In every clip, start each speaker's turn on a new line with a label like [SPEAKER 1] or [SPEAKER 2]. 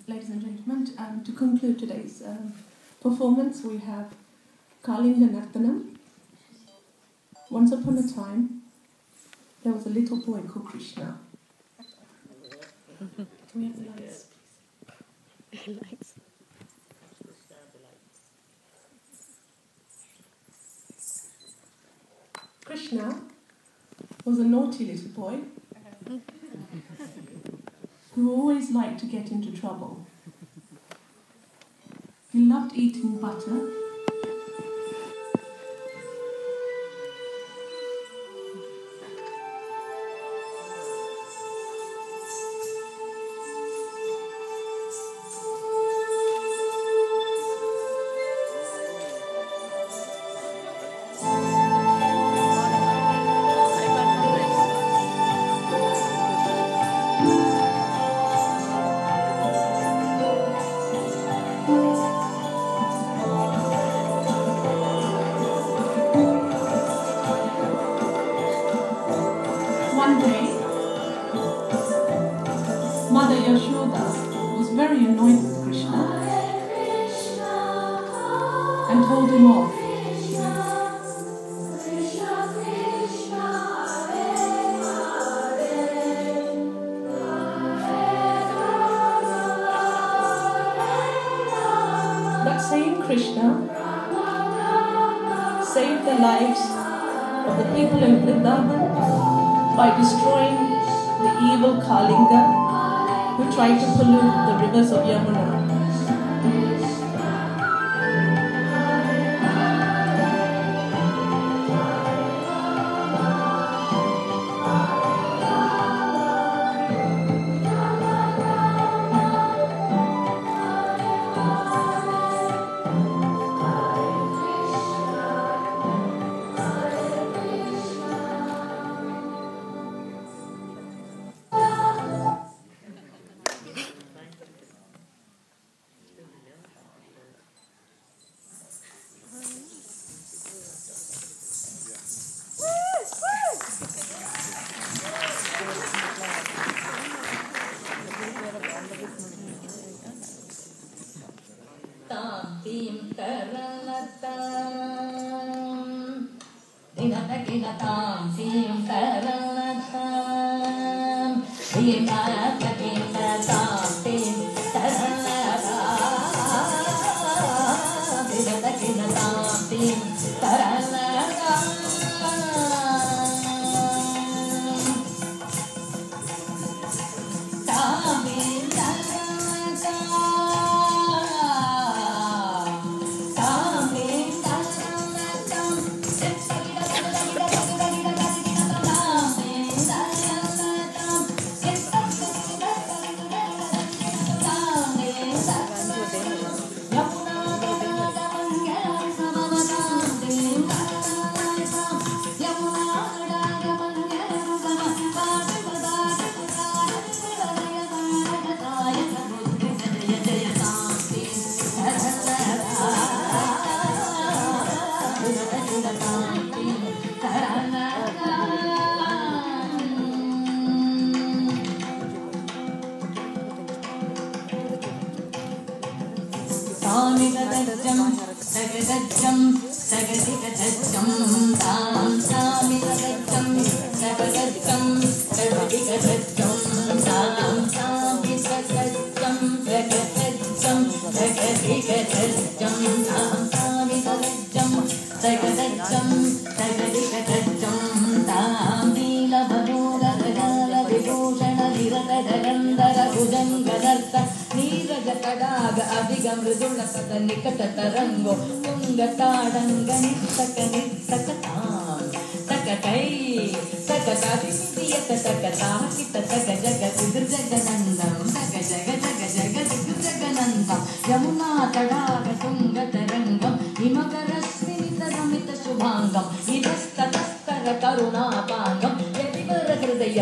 [SPEAKER 1] Ladies and gentlemen, to conclude today's performance, we have Kalinga Nartanam. Once upon a time, there was a little boy called Krishna. Can we have the lights, please?
[SPEAKER 2] Lights.
[SPEAKER 1] Krishna was a naughty little boy who always liked to get into trouble. He loved eating butter. One day, Mother Yashoda was very annoyed with Krishna and told him off. But same Krishna saved the lives of the people in Vrindavan by destroying the evil Kalinga who tried to pollute the rivers of Yamuna.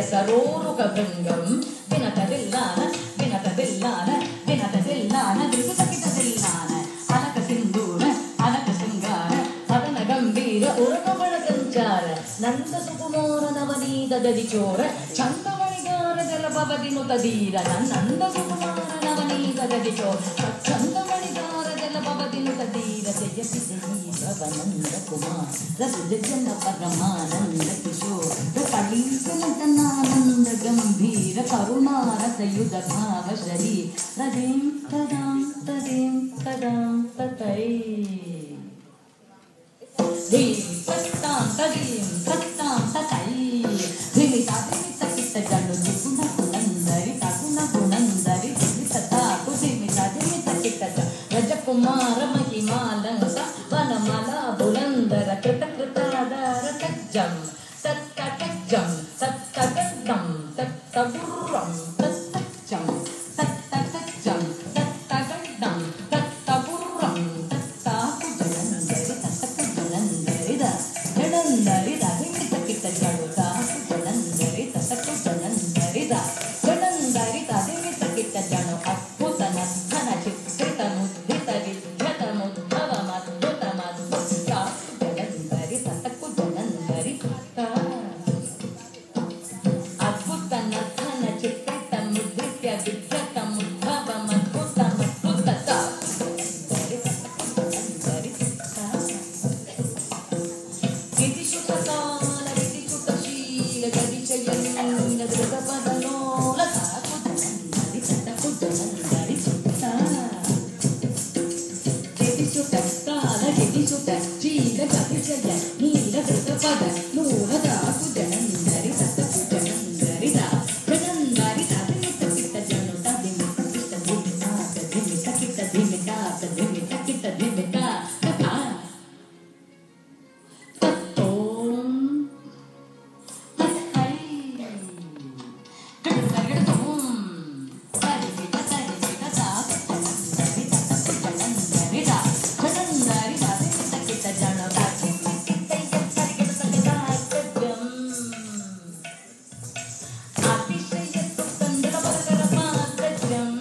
[SPEAKER 3] Saro Rukabangam, Vinata Villana,
[SPEAKER 2] ಸುಕುಮಾರ ನವನೀತ ದದಿ ಚೋರ ಚಂದಮಣಿಗಾರ ಜಲ ಭವದಿನು ತದೀರ ನಂದ ಸುಕುಮಾರ ನವನೀತ ದದಿ ಚೋರ ಚಂದಮಣಿಗಾರ ಜಲ ಭವದಿನು ತದೀರ ಜಯತಿ ಜಯಿ ಭವನಂದ ಕುಮಾರ ಸುಜನ ಪರಮಾನಂದ ಕಿಶೋರ ಕಳೀಸನತನಾನಂದ ಗಂಭೀರ ಕರುಣಾರಸಯುಧ ಭಾವ ಶರೀ ತದೇಂ ತದಾಂ ತದೇಂ ತದಾಂ ತತೈ ಧೀಂ ತತ್ತಾಂ ತದೀಂ ತತ್ತಾಂ ತತೈ ಧಿಮಿತ ಧಿಮಿತ ಕಿತ್ತ ಜನು ದುಗುಣ ಗುಣಂದರಿ ತಗುಣ ಗುಣಂದರಿ ಧಿಮಿತ ತಾಕು ಧಿಮಿತ ಧಿಮಿತ ಕಿತ್ತ ಜ ರಜಕುಮಾರ ಮಹಿಮಾಲಂಕ ವನಮಲ ಬುಲಂದರ ಕೃತ ಕೃತಾದಾರ ತಜ್ಜಂ ತತ್ತಜಂ ತತ್ತಗಂ ತತ್ತಗುರ್ರಂ ತತ್ತಜಂ ತತ್ತಗಂ ತತ್ತಗಂ ತತ್ತಗುರ್ರಂ ತತ್ತಾಕು ಜಲಂದರಿ ತತ್ತಕು ಜಲಂದರಿದ ಜಲಂದರಿದ ಧಿಮಿತ ಕಿತ್ತ ಜಡು ತಾಕು ಜಲಂದರಿ ತತ್ತಕು ಜಲಂದರಿದ ಜಲಂದರಿದ ಧಿಮಿತ ಕಿತ್ತ ಜನು ಅದ್ಭುತ ನರ್ಧನ ಚಿತ್ರಿತ ಮುದ್ರಿತ ವಿದ್ಯತ ಮುದ್ಭವ ಮದ್ಭುತ ಮದ್ಭುತ ತಾಕು ಜಲಂದರಿ ತತ್ತಕು ಜಲಂದರಿ ಅದ್ಭುತ ನರ್ಧನ ಚಿತ್ರಿತ ಮುದ್ರಿತ ವಿದ್ಯತ ಮುದ್ಭವ ಮದ್ಭುತ ಮದ್ಭುತ ತಾಕು ಜಲಂದರಿ ಗಿರಿಶುತ ಕಾಲ ಗಿರಿಶುತ ಶೀಲ ಗರಿಶಯನೀಲ ಧೃತಪದಲೋಲ ತಾಕು ಜಲಂದರಿ ತತ್ತಕು ಜಲಂದರಿ ಚಿತ್ತ ಗಿರಿಶುತ ಕಾಲ ಗಿರಿಶುತ ಶೀಲ ಗರಿಶಯ ನೀಲ ಧೃತಪದ ಲೋಲ ತಾಕು ಜಲಂದರಿ ತತ್ತಕು ಜಲಂದರಿ ಜಲಂದರಿ ಧಿಮಿತ ಕಿತ್ತ ಜನು ಧಿಮಿತ ಕಿತ್ತ ಧಿಮಿತ ಕಿತ್ತ ಧಿಮಿತ ಧಿಮಿತ ಕಿತ್ತ ಧಿಮಿತ ತತ್ತೋಂ ತತ್ತೈ ಕಡಗಡೋಂ ತರಿಸಿದ ತರಿಸಿದ ತಾಕು ಜಲಂದರಿ ತತ್ತಕು ಜಲಂದರಿ ಜಲಂದರಿ ಧಿಮಿತ ಕಿತ್ತ ಜನು ಕಿತ್ತೈ ಸರಿಗಡ ತಗದಾಯ್ತಜಂ ಅತಿಶಯ ಸುಕಂದರ ಬರಗರ ಪಾತ್ರಜಂ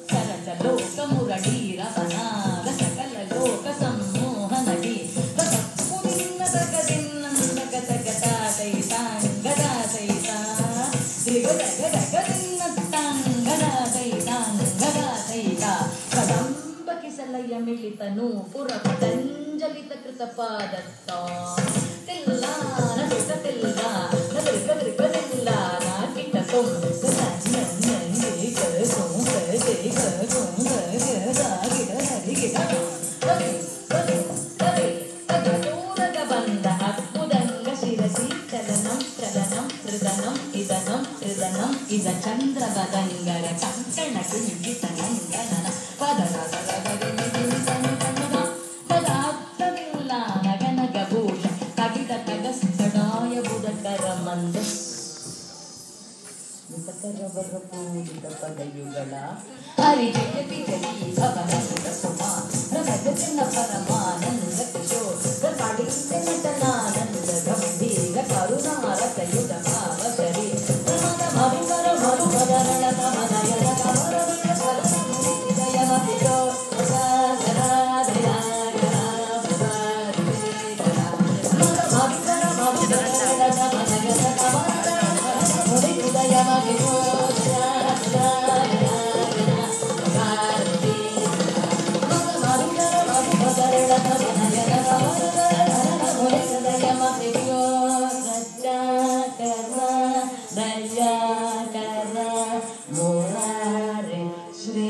[SPEAKER 2] ಸರಸ ಲೋಕ ಮುರಳೀರ ವನಾಗ ಸಕಲ ಲೋಕ ಸಂಮೋಹನಡಿ ಕಸಪುರಿನ್ನ ತಗದಿನ್ನಂದ ಗತಗತಾದೈತಾಂಗದ ಸೈತ ತ್ರಿಗದಗದಗದಿನ್ನತ್ತಾಂಗದ ಸೈತ ಕದಂಬ ಕಿಸಲಯ ಮಿಳಿತನು ಪುರ ಪತಂಜಲಿತ ಕೃತ ಪಾದತ್ತ ತಿಲ್ಲಾನ ಸುತ ತಿಲ್ಲ ಕದರಿ ಕದರಿ ಕದಿಲ್ಲ ನಾಕಿಟ ತೊಂ ಕದಂಜಿ ಕರಸೋಂ ಕರಸೇ ಕರಸೋಂ ಕರಗದ ಗಿಡ ಕದಿ ಕದಿ ಕದಿ ಕದೂರದ ಬಂದ ಅದ್ಭುತಂಗ ಶಿರಸಿ ಚಲನಂ ಚಲನಂ ಹೃದನಂ ಇದನಂ ಹೃದನಂ ಇದ ಚಂದ್ರ ಬದಂಗರ ಕಂಕಣ ಕಿಂಚಿತ ನಂದನನ ಪದರ ಪದಾರ್ಥವಿಲ್ಲ ನಗನಗಭೂಷ ತಗಿದ ತಗಸ್ತಡಾಯ ಬುಧಕರ ಮಂದಸ್ ಮುಖಕರವರ ಪೂಜಿತ ಪದಯುಗಳ ಹರಿಜಯ ಬಿಜಲಿ ಭವನಂದ ಕುಮಾರ ರಗಜನ ಪರಮಾನಂದ ಕಿಶೋರ ಕಡಿತ ನಟನಾನಂದ ಗಂಭೀರ ಕರುಣಾರಸಯುಧ ಭಾವ ಶರೀ ಪ್ರಮದ ಮಧುಕರ ಮಧುಮದರಳ ಮದಯನ ಕಮರವಿಯ ಸರಸ ಮುನಿದಯನ ಪಿಶೋ Murare Shri